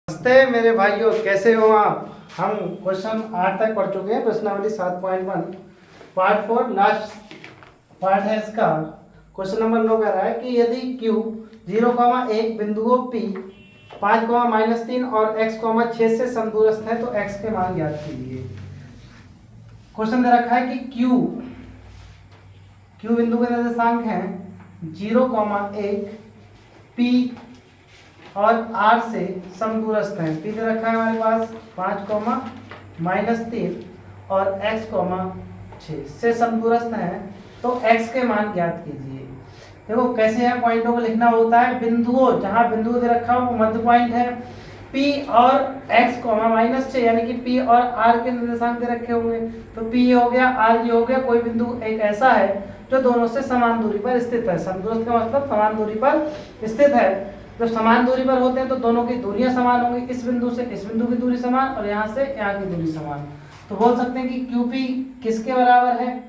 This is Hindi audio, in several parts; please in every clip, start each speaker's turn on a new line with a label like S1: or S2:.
S1: नमस्ते मेरे भाइयों, कैसे हो आप। हम क्वेश्चन 8 तक पढ़ चुके हैं। प्रश्नावली 7.1 पार्ट 4 लास्ट पार्ट है इसका। क्वेश्चन नंबर 9 कह रहा है कि यदि Q 0,1 बिंदुओं P 5,-3 और x, 6 से समदूरस्थ है तो x के मान ज्ञात कीजिए। क्वेश्चन दे रखा है कि Q बिंदु के निर्देशांक हैं 0,1 P और R से समदूरस्थ है। P दे रखा है हमारे पास 5,-3 और x, 6 से समदूरस्थ है तो x के मान ज्ञात कीजिए। देखो कैसे है, पॉइंटों को लिखना होता है। बिंदुओं, जहां बिंदु दे रखा हो वो मध्य पॉइंट है। P और x, -6 यानी कि P और R के निर्देशांक दे रखे होंगे तो P हो गया, R ये हो गया। कोई बिंदु एक ऐसा है जो दोनों से समान दूरी पर स्थित है। समदूरस्थ का मतलब समान दूरी पर स्थित है। जब समान दूरी पर होते हैं तो दोनों की दूरियां समान होंगी। इस बिंदु से इस बिंदु की दूरी समान और यहाँ से यहाँ की दूरी समान। तो बोल सकते हैं कि QP किसके बराबर है,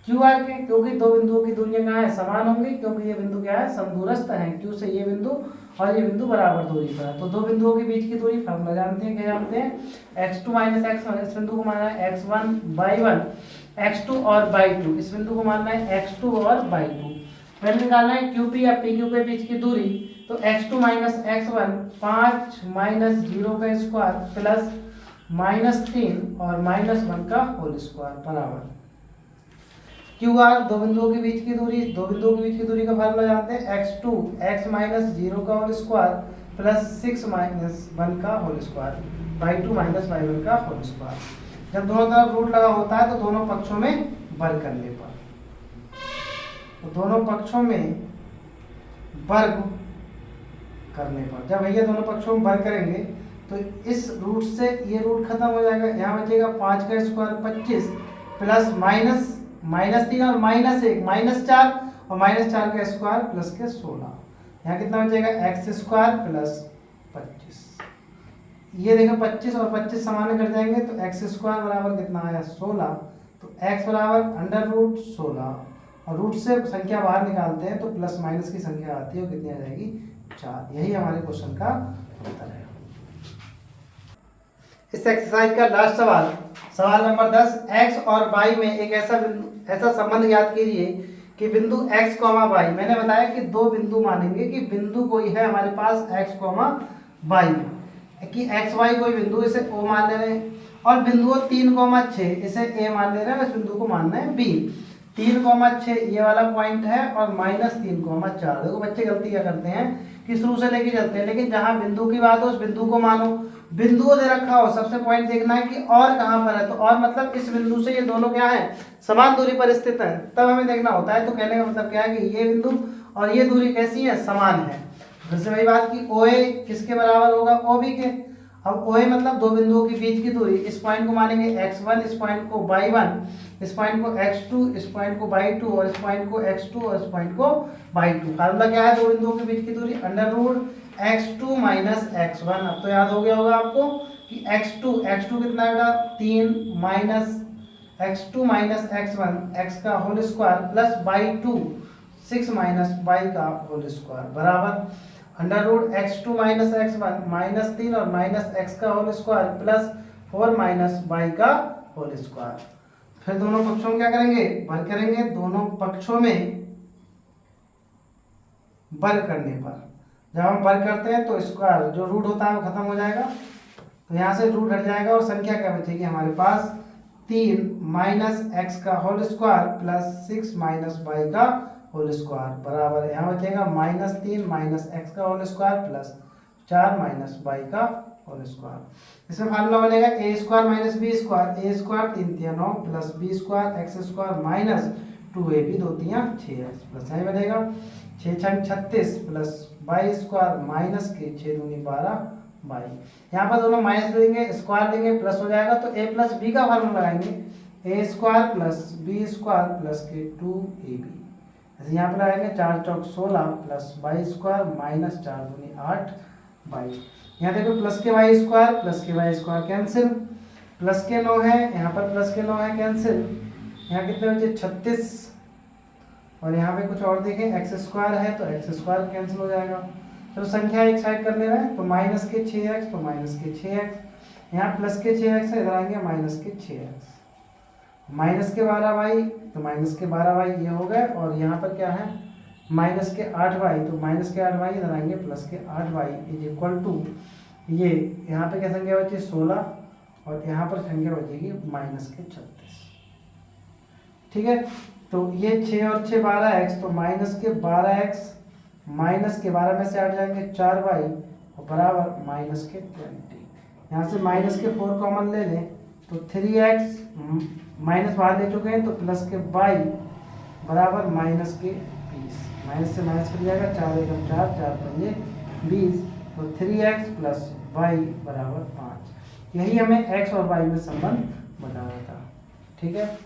S1: QR के, क्योंकि दो बिंदुओं की दूरियां कहाँ है, समान होंगी। क्योंकि ये बिंदु क्या है, समदूरस्थ है। Q से ये बिंदु और ये बिंदु बराबर दूरी पर है। तो दो बिंदुओं के बीच की दूरी फार्मूला जानते हैं, क्या जानते हैं, x2 - x1। इस बिंदु को मानना है x1/1, x2 और y2। इस बिंदु को मानना है x2 और y2। फिर निकालना है QP या PQ के बीच की दूरी। तो x2 - x1 5 - 0 का स्क्वायर प्लस -3 और -1 का होल स्क्वायर बराबर QR। दो बिंदुओं के बीच की दूरी, दो बिंदुओं के बीच की दूरी का फार्मूला जानते हैं, x2 x - 0 का होल स्क्वायर प्लस 6 - 1 का होल स्क्वायर, y2 - y1 का होल स्क्वायर। जब दोनों तरफ रूट लगा होता है तो दोनों पक्षों में वर्ग करने पर, तो दोनों पक्षों में वर्ग करने पर, जब भैया दोनों पक्षों में वर्ग करेंगे तो इस रूट से ये रूट खत्म हो जाएगा। यहाँ बचेगा 5 का स्क्वायर 25 प्लस -3 और -1 -4 और -4 का स्क्वायर प्लस के 16। यहाँ कितना बचेगा, x स्क्वायर प्लस 25। ये देखो 25 और 25 समान कर जाएंगे तो x स्क्वायर बराबर कितना आया, 16। तो x बराबर √16 और रूट से संख्या बाहर निकालते हैं तो प्लस माइनस की संख्या आती है, वो कितनी आ जाएगी, 4। यही हमारे क्वेश्चन का उत्तर है। इस एक्सरसाइज का लास्ट सवाल, सवाल नंबर 10, x और y में एक ऐसा संबंध ज्ञात कीजिए कि बिंदु x, y, मैंने बताया कि दो बिंदु मानेंगे कि बिंदु कोई है हमारे पास x, y, कि x, y कोई बिंदु, इसे O मान ले रहे हैं। और बिंदु 3, 6 इसे A मान ले रहे हैं, इस बिंदु को मानना है B। 3, 6 ये वाला पॉइंट है और -3, 4। देखो बच्चे गलती क्या करते हैं कि शुरू से लेके चलते हैं, लेकिन जहां बिंदु की बात हो उस बिंदु को मानो। बिंदु दे रखा हो, सबसे पॉइंट देखना है कि और कहां पर है। तो और मतलब इस बिंदु से ये दोनों क्या है, समान दूरी पर स्थित है, तब हमें देखना होता है। तो कहने का मतलब क्या है कि ये बिंदु और ये दूरी कैसी है, समान है। फिर से वही बात कि OA किसके बराबर होगा, OB के। अब OA मतलब दो बिंदुओं के बीच की दूरी। इस पॉइंट को मानेंगे x1, इस पॉइंट को y1, इस पॉइंट को x2, इस पॉइंट को y2 और इस पॉइंट को x2 और इस पॉइंट को y2। फार्मूला क्या है, दो बिंदुओं के बीच की दूरी √x2 - x1। अब तो याद हो गया होगा आपको कि x2 कितना आएगा, 3 माइनस x2 - x1 x का whole square plus y2 6 - y का होल स्क्वायर बराबर √x2 - x1 -3 और -x का होल स्क्वायर प्लस 4 - y का होल स्क्वायर। फिर दोनों पक्षों में क्या करेंगे, वर्ग करेंगे। दोनों पक्षों में वर्ग करने पर, जब हम वर्ग करते हैं तो स्क्वायर जो रूट होता है वो खत्म हो जाएगा, तो यहाँ से रूट हट जाएगा और संख्या क्या बचेगी हमारे पास, 3 - x का होल स्क्वायर प्लस 6 - y का होल स्क्वायर बराबर, यहाँ बचेगा -3 - x का होल स्क्वायर प्लस 4 - y का होल स्क्वायर। इसमें फार्मूला बनेगा a square minus b square, a square 3 × 9 plus b square x square minus 2ab 2 × 6 plus है बनेगा 6 × 36 प्लस y स्क्वायर माइनस के 6 दूनी 12 y। यहाँ पर दोनों माइनस देंगे, स्क्वायर देंगे, प्लस हो जाएगा तो a प्लस b का फार्मूला लगाएंगे, a square plus b square plus के 2ab। ऐसे यहाँ पर लगाएंगे 4 × 4 = 16 प्लस y स्क्वायर माइनस 4 दूनी 8 y। यहाँ देखो प्लस के y स्क्वायर प्लस के y स्क्वायर कैंसिल, प्लस के 9 है, यहाँ पर प्लस के 9 है कैंसिल। यहाँ कितने बचे, 36 और यहाँ पे कुछ और देखें x स्क्वायर है तो x स्क्वायर कैंसिल हो जाएगा। तो संख्या एक साइड कर ले रहे हैं, तो माइनस के 6x तो माइनस के 6x, यहाँ प्लस के 6x है, इधर आएंगे माइनस के 6x, माइनस के 12y तो माइनस के 12y ये हो गए, और यहाँ पर क्या है माइनस के 8y तो माइनस के 8y, इधर आएंगे प्लस के 8y इज इक्वल टू, ये यहाँ पे क्या संख्या बची 16 और यहाँ पर संख्या बचेगी माइनस के 36। ठीक है, तो ये 6 और 6 12x तो माइनस के 12x, माइनस के 12 में से 8 जाएंगे 4y और बराबर माइनस के 20। यहाँ से माइनस के 4 कॉमन ले लें तो 3x माइनस बाहर ले चुके हैं तो प्लस के y बराबर माइनस के 20, माइनस से माइनस कट जाएगा, 4 एकम 4, 4 पंजे 20, तो 3x प्लस y बराबर 5। यही हमें x और y में संबंध बताना था। ठीक है,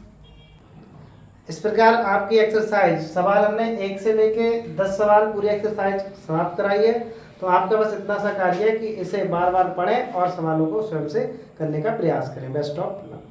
S1: इस प्रकार आपकी एक्सरसाइज सवाल हमने 1 से लेके 10 सवाल पूरी एक्सरसाइज समाप्त कराई है। तो आपका बस इतना सा कार्य है कि इसे बार बार पढ़ें और सवालों को स्वयं से करने का प्रयास करें। Best of luck.